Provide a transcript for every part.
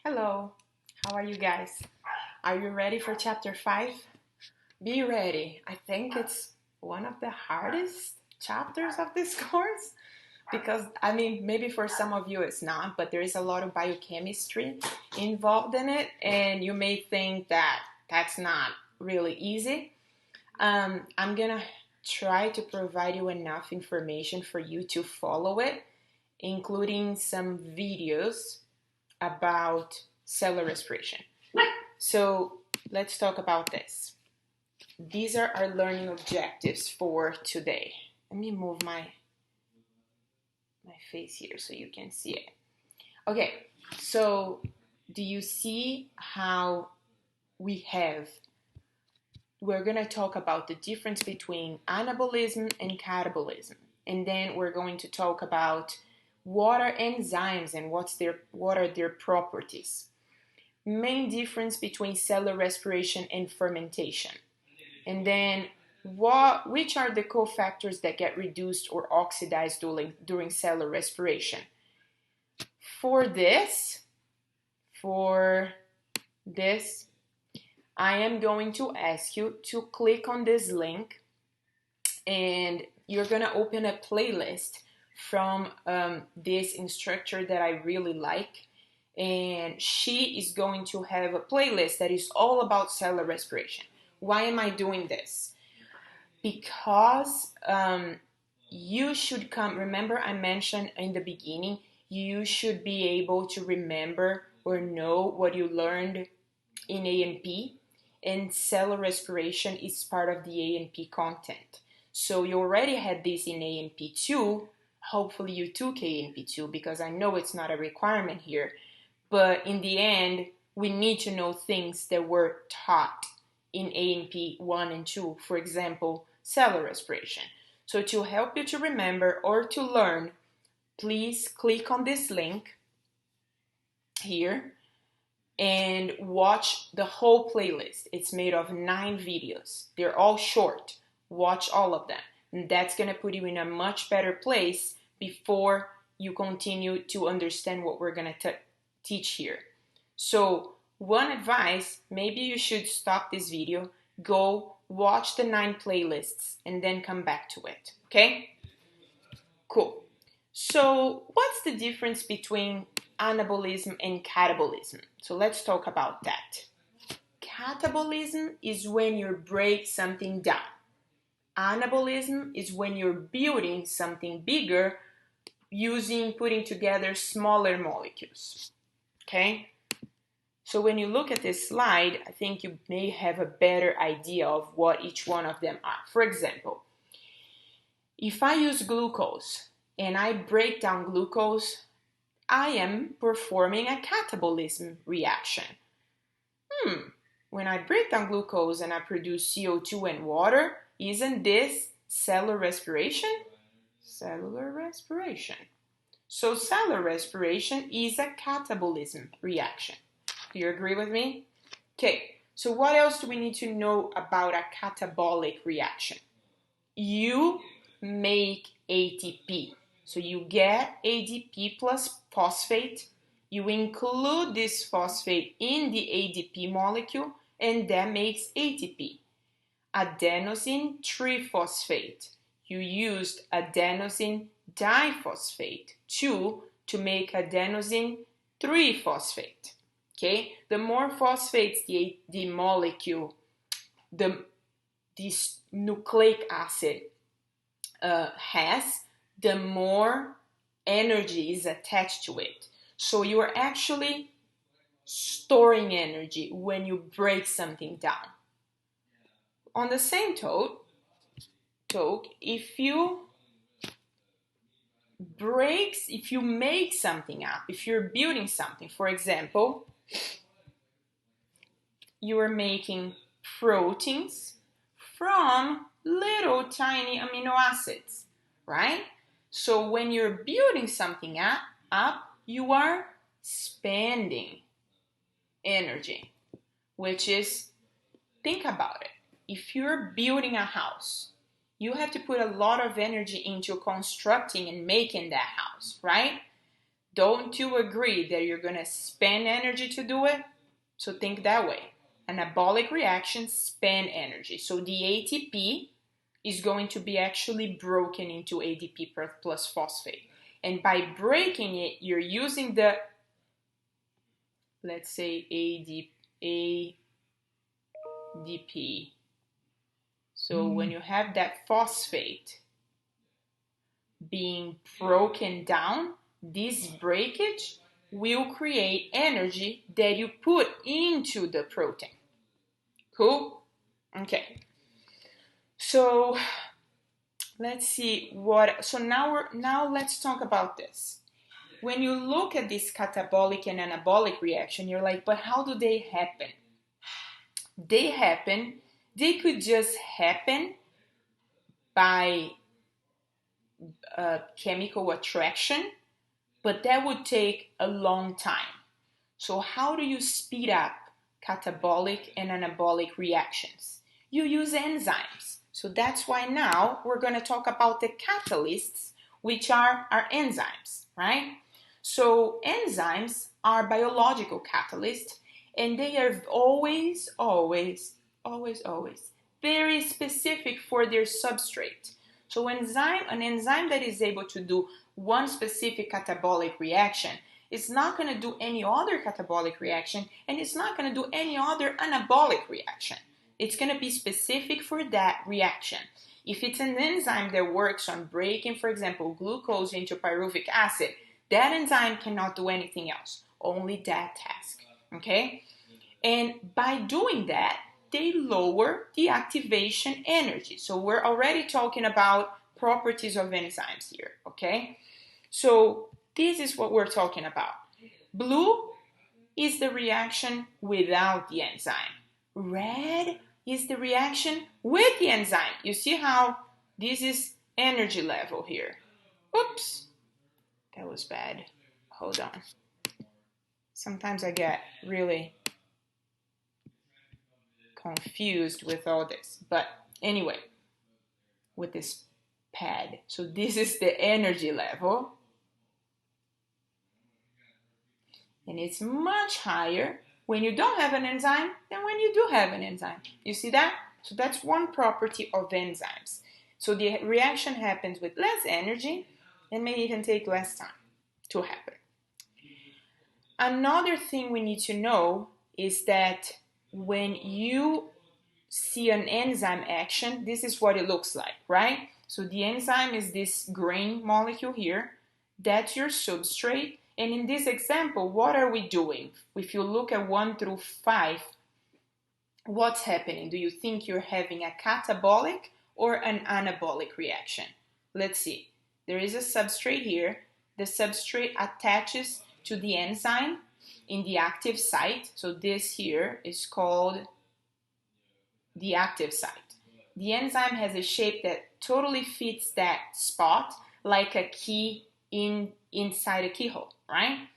Hello, how are you guys? Are you ready for chapter 5? Be ready. I think it's one of the hardest chapters of this course because, maybe for some of you it's not, but there is a lot of biochemistry involved in it, and you may think that that's not really easy. I'm gonna try to provide you enough information for you to follow it, including some videos about cellular respiration. So let's talk about this. These are our learning objectives for today. Let me move my face here so you can see it. Okay, so do you see how we're going to talk about the difference between anabolism and catabolism. And then we're going to talk about what are enzymes and what are their properties. Main difference between cellular respiration and fermentation. And then which are the cofactors that get reduced or oxidized during cellular respiration. For this, I am going to ask you to click on this link, and you're going to open a playlist from this instructor that I really like. And she is going to have a playlist that is all about cellular respiration. Why am I doing this? Because you should remember I mentioned in the beginning, you should be able to remember or know what you learned in A&P, and cellular respiration is part of the A&P content. So you already had this in A&P 2, hopefully you took A&P 2 because I know it's not a requirement here, but in the end, we need to know things that were taught in A&P 1 and 2, for example, cellular respiration. So to help you to remember or to learn, please click on this link here and watch the whole playlist. It's made of 9 videos. They're all short. Watch all of them. And that's going to put you in a much better place before you continue to understand what we're going to teach here. So one advice, maybe you should stop this video, go watch the 9 playlists, and then come back to it. Okay? Cool. So what's the difference between anabolism and catabolism? So let's talk about that. Catabolism is when you break something down. Anabolism is when you're building something bigger putting together smaller molecules. Okay? So when you look at this slide, I think you may have a better idea of what each one of them are. For example, if I use glucose and I break down glucose, I am performing a catabolism reaction. When I break down glucose and I produce CO2 and water, isn't this cellular respiration? Cellular respiration. So cellular respiration is a catabolism reaction. Do you agree with me? Okay, so what else do we need to know about a catabolic reaction? You make ATP. So you get ADP plus phosphate. You include this phosphate in the ADP molecule, and that makes ATP. Adenosine triphosphate. You used adenosine diphosphate to make adenosine 3-phosphate. Okay, the more phosphates the molecule, this nucleic acid has, the more energy is attached to it. So you are actually storing energy when you break something down. On the same token, if you make something up, if you're building something, for example, you are making proteins from little tiny amino acids, right? So when you're building something up, you are spending energy, which is, think about it. If you're building a house, you have to put a lot of energy into constructing and making that house, right? Don't you agree that you're going to spend energy to do it? So think that way. Anabolic reactions spend energy. So the ATP is going to be actually broken into ADP plus phosphate. And by breaking it, you're using the, let's say, ADP. So when you have that phosphate being broken down, this breakage will create energy that you put into the protein. Cool? Okay. So let's see what. So now let's talk about this. When you look at this catabolic and anabolic reaction, you're like, but how do they happen? They could just happen by chemical attraction, but that would take a long time. So how do you speed up catabolic and anabolic reactions? You use enzymes. So that's why now we're going to talk about the catalysts, which are our enzymes, right? So enzymes are biological catalysts, and they are always very specific for their substrate. So an enzyme that is able to do one specific catabolic reaction is not going to do any other catabolic reaction, and it's not going to do any other anabolic reaction. It's going to be specific for that reaction. If it's an enzyme that works on breaking, for example, glucose into pyruvic acid, that enzyme cannot do anything else, only that task, okay? And by doing that, they lower the activation energy. So we're already talking about properties of enzymes here, okay? So this is what we're talking about. Blue is the reaction without the enzyme. Red is the reaction with the enzyme. You see how this is energy level here. Oops, that was bad. Hold on. Sometimes I get really confused with all this. But anyway, with this pad. So this is the energy level. And it's much higher when you don't have an enzyme than when you do have an enzyme. You see that? So that's one property of enzymes. So the reaction happens with less energy and may even take less time to happen. Another thing we need to know is that when you see an enzyme action, this is what it looks like, right? So the enzyme is this green molecule here. That's your substrate. And in this example, what are we doing? If you look at 1 through 5, what's happening? Do you think you're having a catabolic or an anabolic reaction? Let's see. There is a substrate here. The substrate attaches to the enzyme in the active site. So this here is called the active site. The enzyme has a shape that totally fits that spot, like a key inside a keyhole, right?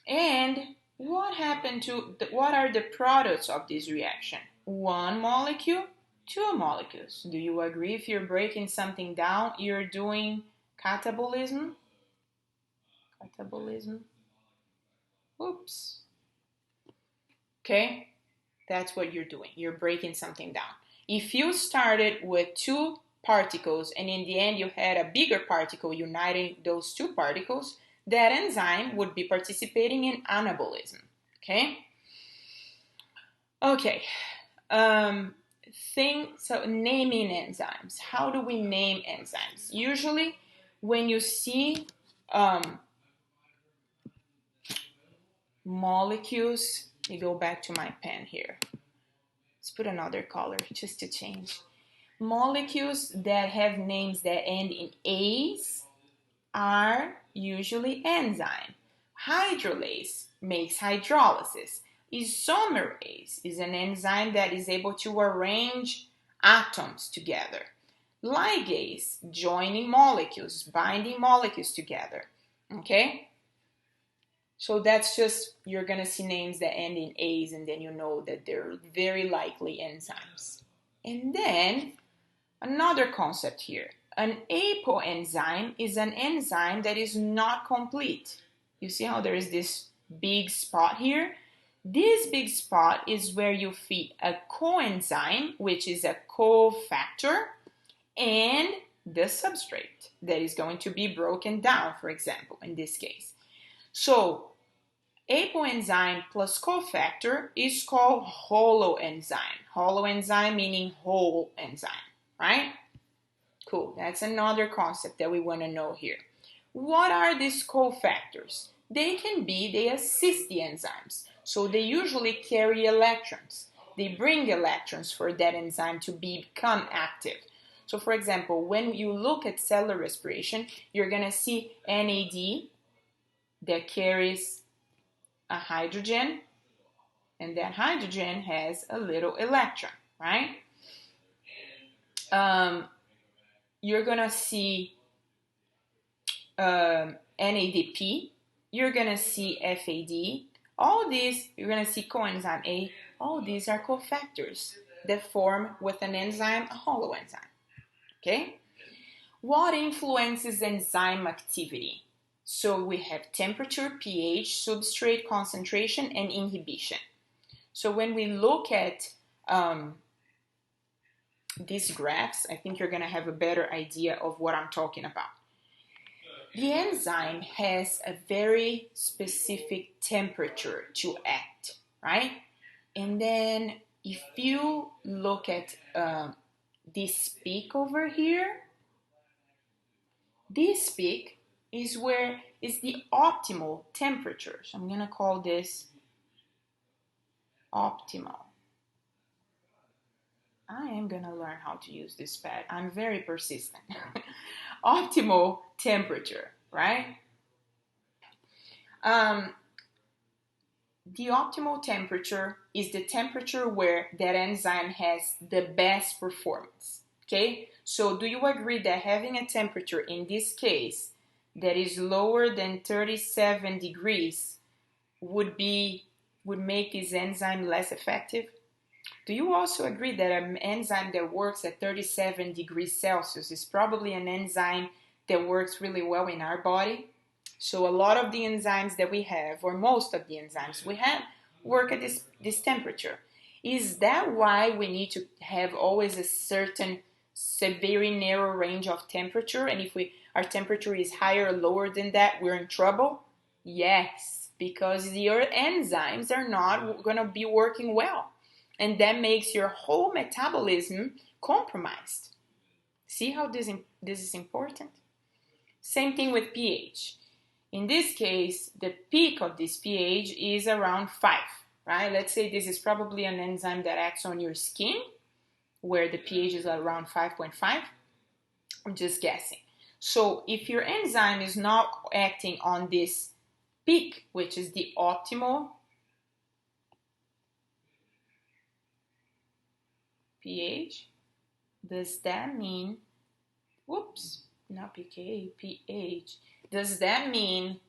And what are the products of this reaction? One molecule, two molecules. Do you agree if you're breaking something down, you're doing catabolism? Catabolism. Oops. Okay, that's what you're doing. You're breaking something down. If you started with two particles and in the end you had a bigger particle uniting those two particles, that enzyme would be participating in anabolism. Okay? Okay. So naming enzymes. How do we name enzymes? Usually when you see molecules, let me go back to my pen here. Let's put another color just to change. Molecules that have names that end in A's are usually enzyme. Hydrolase makes hydrolysis. Isomerase is an enzyme that is able to arrange atoms together. Ligase, joining molecules, binding molecules together. Okay? So that's just, you're going to see names that end in A's and then you know that they're very likely enzymes. And then another concept here. An apoenzyme is an enzyme that is not complete. You see how there is this big spot here? This big spot is where you feed a coenzyme, which is a cofactor, and the substrate that is going to be broken down, for example, in this case. So apoenzyme plus cofactor is called holoenzyme. Holoenzyme meaning whole enzyme, right? Cool, that's another concept that we want to know here. What are these cofactors? They assist the enzymes. So they usually carry electrons. They bring electrons for that enzyme to become active. So for example, when you look at cellular respiration, you're going to see NAD that carries a hydrogen, and that hydrogen has a little electron, right? You're going to see NADP, you're going to see FAD, all these, you're going to see coenzyme A, all these are cofactors that form with an enzyme a holoenzyme, okay? What influences enzyme activity? So we have temperature, pH, substrate concentration, and inhibition. So when we look at these graphs, I think you're going to have a better idea of what I'm talking about. The enzyme has a very specific temperature to act, right? And then if you look at this peak over here, this peak is where is the optimal temperature. So I'm going to call this optimal. I am going to learn how to use this pad. I'm very persistent. Optimal temperature, right? The optimal temperature is the temperature where that enzyme has the best performance, okay? So do you agree that having a temperature in this case that is lower than 37 degrees would make this enzyme less effective? Do you also agree that an enzyme that works at 37 degrees Celsius is probably an enzyme that works really well in our body? So a lot of the enzymes that we have, or most of the enzymes we have, work at this temperature. Is that why we need to have always a certain very narrow range of temperature? And if our temperature is higher or lower than that, we're in trouble? Yes, because your enzymes are not going to be working well. And that makes your whole metabolism compromised. See how this is important? Same thing with pH. In this case, the peak of this pH is around 5, right? Let's say this is probably an enzyme that acts on your skin, where the pH is around 5.5. I'm just guessing. So if your enzyme is not acting on this peak, which is the optimal pH, does that mean, not pK, pH. Does that mean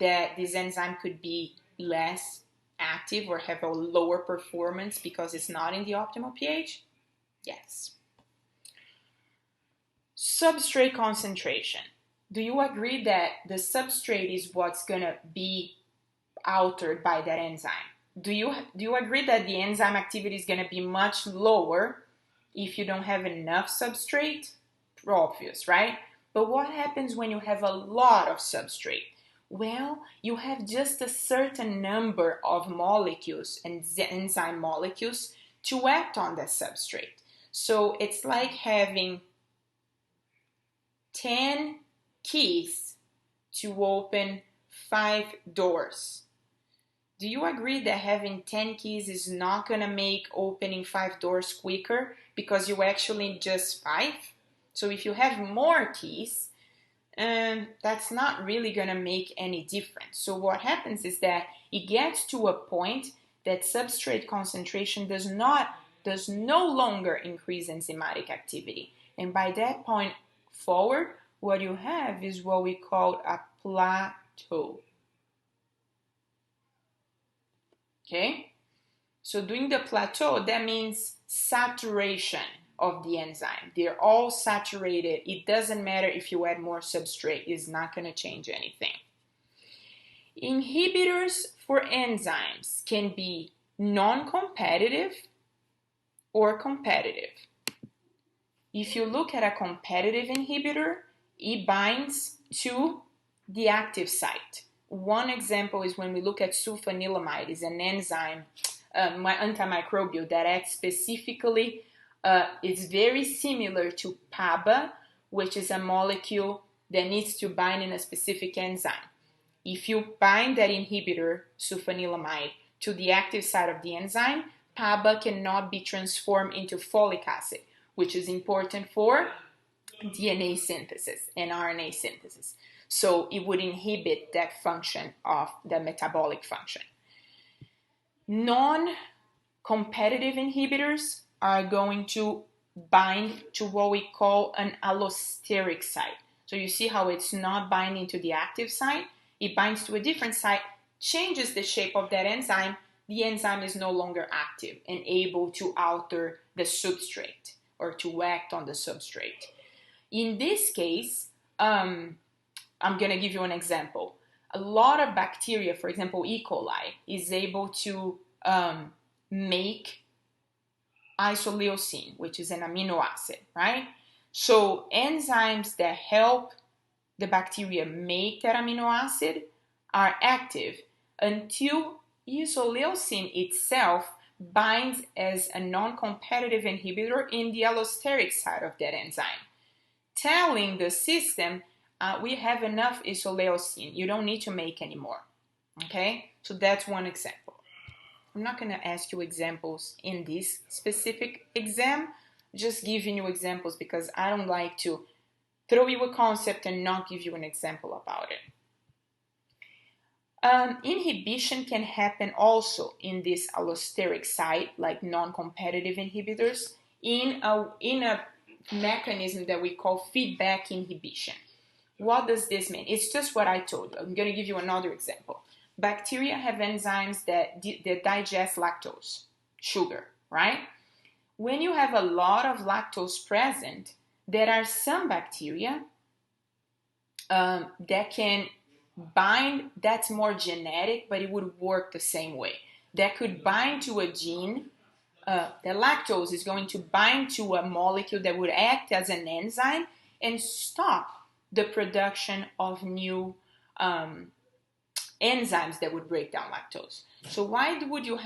that this enzyme could be less active or have a lower performance because it's not in the optimal pH? Yes. Substrate concentration. Do you agree that the substrate is what's going to be altered by that enzyme? Do you agree that the enzyme activity is going to be much lower if you don't have enough substrate? Obvious, right? But what happens when you have a lot of substrate? Well, you have just a certain number of molecules and enzyme molecules to act on that substrate. So it's like having 10 keys to open 5 doors. Do you agree that having 10 keys is not going to make opening 5 doors quicker because you actually need just 5? So if you have more keys, that's not really going to make any difference. So what happens is that it gets to a point that substrate concentration does no longer increase enzymatic activity. And by that point forward, what you have is what we call a plateau. Okay? So during the plateau, that means saturation of the enzyme. They're all saturated. It doesn't matter if you add more substrate. It's not going to change anything. Inhibitors for enzymes can be non-competitive or competitive. If you look at a competitive inhibitor, it binds to the active site. One example is when we look at sulfanilamide, is an enzyme, antimicrobial that acts specifically, it's very similar to PABA, which is a molecule that needs to bind in a specific enzyme. If you bind that inhibitor, sulfanilamide, to the active site of the enzyme, PABA cannot be transformed into folic acid, which is important for DNA synthesis and RNA synthesis. So it would inhibit that function of the metabolic function. Non-competitive inhibitors are going to bind to what we call an allosteric site. So you see how it's not binding to the active site, it binds to a different site, changes the shape of that enzyme, the enzyme is no longer active and able to alter the substrate or to act on the substrate. In this case, I'm going to give you an example. A lot of bacteria, for example, E. coli, is able to make isoleucine, which is an amino acid, right? So enzymes that help the bacteria make that amino acid are active until isoleucine itself binds as a non-competitive inhibitor in the allosteric side of that enzyme, telling the system, we have enough isoleucine, you don't need to make any more. Okay, so that's one example. I'm not going to ask you examples in this specific exam, just giving you examples because I don't like to throw you a concept and not give you an example about it. Inhibition can happen also in this allosteric site, like non-competitive inhibitors, in a mechanism that we call feedback inhibition. What does this mean? It's just what I told you. I'm going to give you another example. Bacteria have enzymes that digest lactose, sugar, right? When you have a lot of lactose present, there are some bacteria that can bind, that's more genetic, but it would work the same way. That could bind to a gene. The lactose is going to bind to a molecule that would act as an enzyme and stop the production of new enzymes that would break down lactose. So why would you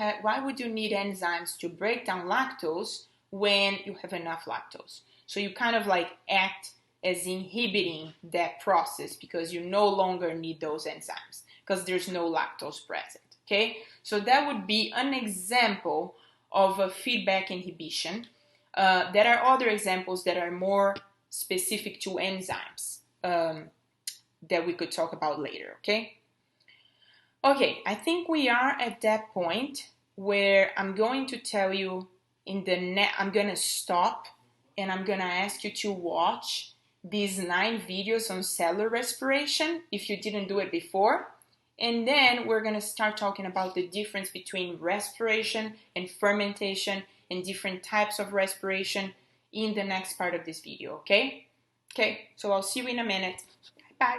need enzymes to break down lactose when you have enough lactose? So you kind of like act as inhibiting that process because you no longer need those enzymes because there's no lactose present. Okay, so that would be an example of a feedback inhibition. There are other examples that are more specific to enzymes that we could talk about later. Okay, I think we are at that point where I'm going to tell you I'm going to stop and I'm going to ask you to watch these 9 videos on cellular respiration if you didn't do it before. And then we're going to start talking about the difference between respiration and fermentation and different types of respiration in the next part of this video, okay? Okay, so I'll see you in a minute. Bye.